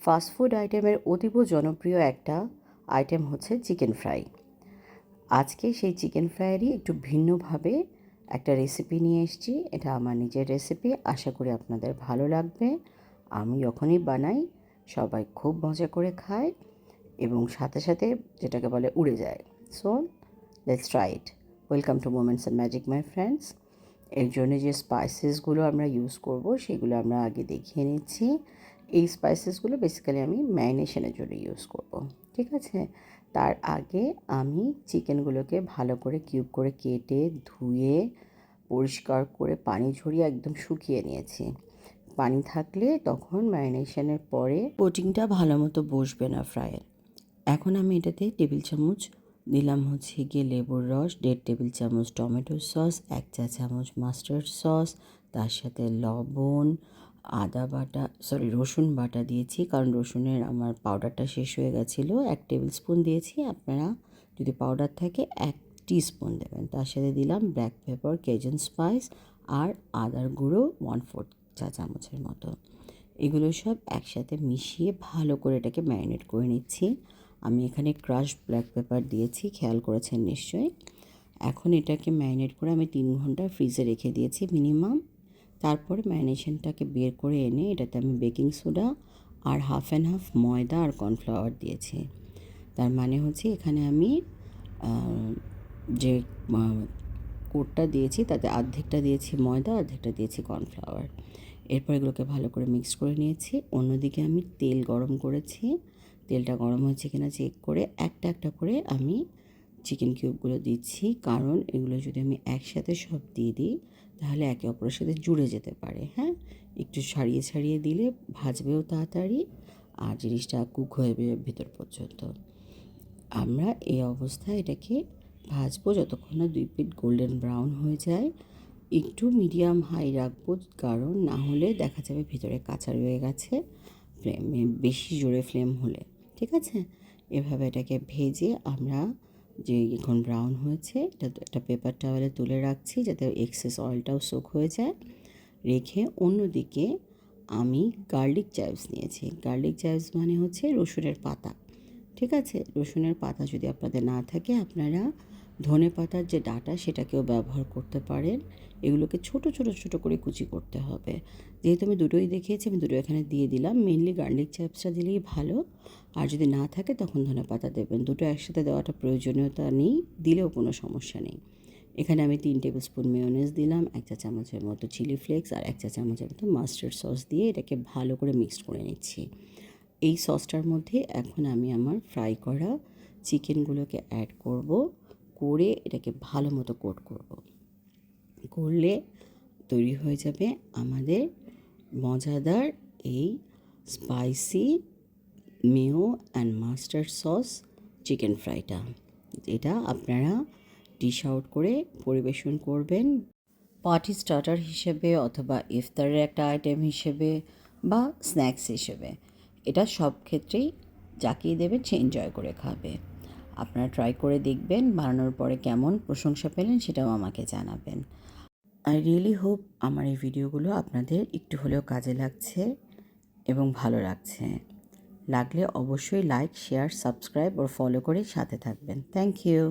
Fast food আইটেমের অতীব জনপ্রিয় একটা আইটেম হচ্ছে চিকেন ফ্রাই। আজকে সেই চিকেন ফ্রাইয়েরই একটু ভিন্নভাবে একটা রেসিপি নিয়ে এসেছি। এটা আমার নিজের রেসিপি, আশা করি আপনাদের ভালো লাগবে। আমি যখনই বানাই সবাই খুব মজা করে খায় এবং সাথে সাথে যেটাকে বলে উড়ে যায়। So let's try it. Welcome to moments and magic my friends. এর জন্য যে স্পাইসেসগুলো আমরা ইউজ করব সেগুলো আমরা আগে দেখিয়ে নিচ্ছি। এই স্পাইসেসগুলো বেসিক্যালি আমি ম্যারিনেশনের জন্য ইউজ করব, ঠিক আছে? তার আগে আমি চিকেনগুলোকে ভালো করে কিউব করে কেটে ধুয়ে পরিষ্কার করে পানি ঝরিয়ে একদম শুকিয়ে নিয়েছি। পানি থাকলে তখন ম্যারিনেশনের পরে কোটিংটা ভালো মতো বসবে না ফ্রাইয়ের। এখন আমি এটাতে টেবিল চামচ দিলাম হচ্ছে গিয়ে লেবুর রস, 1.5 টেবিল চামচ টমেটো সস, 1 চা চামচ মাস্টার্ড সস, তার সাথে লবণ, রসুন বাটা দিয়েছি, কারণ রসুনের আমার পাউডারটা শেষ হয়ে গেছিলো। 1 টেবিল স্পুন দিয়েছি, আপনারা যদি পাউডার থাকে 1 টিস্পুন দেবেন। তার সাথে দিলাম ব্ল্যাক পেপার, কেজন স্পাইস আর আদার গুঁড়ো 1/4 চা চামচের মতো। এগুলো সব একসাথে মিশিয়ে ভালো করে এটাকে ম্যারিনেট করে নিচ্ছি। আমি এখানে ক্রাশড ব্ল্যাক পেপার দিয়েছি, খেয়াল করেছেন নিশ্চয়ই। এখন এটাকে ম্যারিনেট করে আমি 3 ঘন্টা ফ্রিজে রেখে দিয়েছি মিনিমাম। তারপরে ম্যারিনেশনটাকে বের করে এনে এটাতে আমি বেকিং সোডা আর হাফ অ্যান্ড হাফ ময়দা আর কর্নফ্লাওয়ার দিয়েছি। তার মানে হচ্ছে এখানে আমি যে কোটটা দিয়েছি তাতে অর্ধেকটা দিয়েছি ময়দা, অর্ধেকটা দিয়েছি কর্নফ্লাওয়ার। এরপর এগুলোকে ভালো করে মিক্স করে নিয়েছি। অন্যদিকে আমি তেল গরম করেছি। তেলটা গরম হয়েছে কিনা চেক করে একটা একটা করে আমি চিকেন কিউবগুলো দিচ্ছি, কারণ এগুলো যদি আমি একসাথে সব দিয়ে দিই তাহলে একে অপরের সাথে জুড়ে যেতে পারে। হ্যাঁ, একটু ছাড়িয়ে ছাড়িয়ে দিলে ভাজবেও তাড়াতাড়ি আর জিনিসটা কুক হয়ে ভেতর পর্যন্ত। আমরা এই অবস্থায় এটাকে ভাজবো যতক্ষণ না 2 পিঠ গোল্ডেন ব্রাউন হয়ে যায়। একটু মিডিয়াম হাই রাখবো, কারণ না হলে দেখা যাবে ভিতরে কাঁচা রয়ে গেছে ফ্লেমে, বেশি জোরে ফ্লেম হলে। ঠিক আছে, এভাবে এটাকে ভেজে আমরা যে এখন ব্রাউন হয়েছে এটা একটা পেপার টাওয়ালে তুলে রাখছি যাতে এক্সেস অয়েলটাও সোক হয়ে যায়। রেখে অন্যদিকে আমি গার্লিক চাইভস নিয়েছি। গার্লিক চাইভস মানে হচ্ছে রসুনের পাতা। ঠিক আছে, রসুনের পাতা যদি আপনাদের না থাকে আপনারা ধনে পাতার যে ডাঁটা সেটাকেও ব্যবহার করতে পারেন। এগুলোকে ছোট ছোট ছোট করে কুচি করতে হবে। যেহেতু আমি দুটোই দেখিয়েছি আমি দুটো এখানে দিয়ে দিলাম। মেনলি গার্লিক চাইভসটা দিলেই ভালো, আর যদি না থাকে তখন ধনে পাতা দেবেন। দুটো একসাথে দেওয়াটা প্রয়োজনীয়তা নেই, দিলেও কোনো সমস্যা নেই। এখানে আমি 3 টেবিল স্পুন মেয়োনেজ দিলাম, 1 চা চামচের মতো চিলি ফ্লেক্স আর 1 চা চামচের মতো মাস্টার্ড সস দিয়ে এটাকে ভালো করে মিক্সড করে নিচ্ছি। এই সসটার মধ্যে এখন আমি আমার ফ্রাই করা চিকেনগুলোকে অ্যাড করব, করে এটাকে ভালো মতো কোট করব। করলে তৈরি হয়ে যাবে আমাদের মজাদার এই spicy mayo and mustard sauce chicken ফ্রাইটা। এটা আপনারা ডিশ আউট করে পরিবেশন করবেন পার্টি স্টার্টার হিসেবে অথবা ইফতারের একটা আইটেম হিসেবে বা স্ন্যাক্স হিসেবে। এটা সব ক্ষেত্রেই যাকেই দেবেন সে এনজয় করে খাবে। আপনারা ট্রাই করে দেখবেন, বানানোর পরে কেমন প্রশংসা পেলেন সেটাও আমাকে জানাবেন। আই রিয়েলি হোপ আমার এই ভিডিওগুলো আপনাদের একটু হলেও কাজে লাগছে এবং ভালো লাগছে। লাগলে অবশ্যই লাইক, শেয়ার, সাবস্ক্রাইব ও ফলো করে সাথে থাকবেন। Thank you.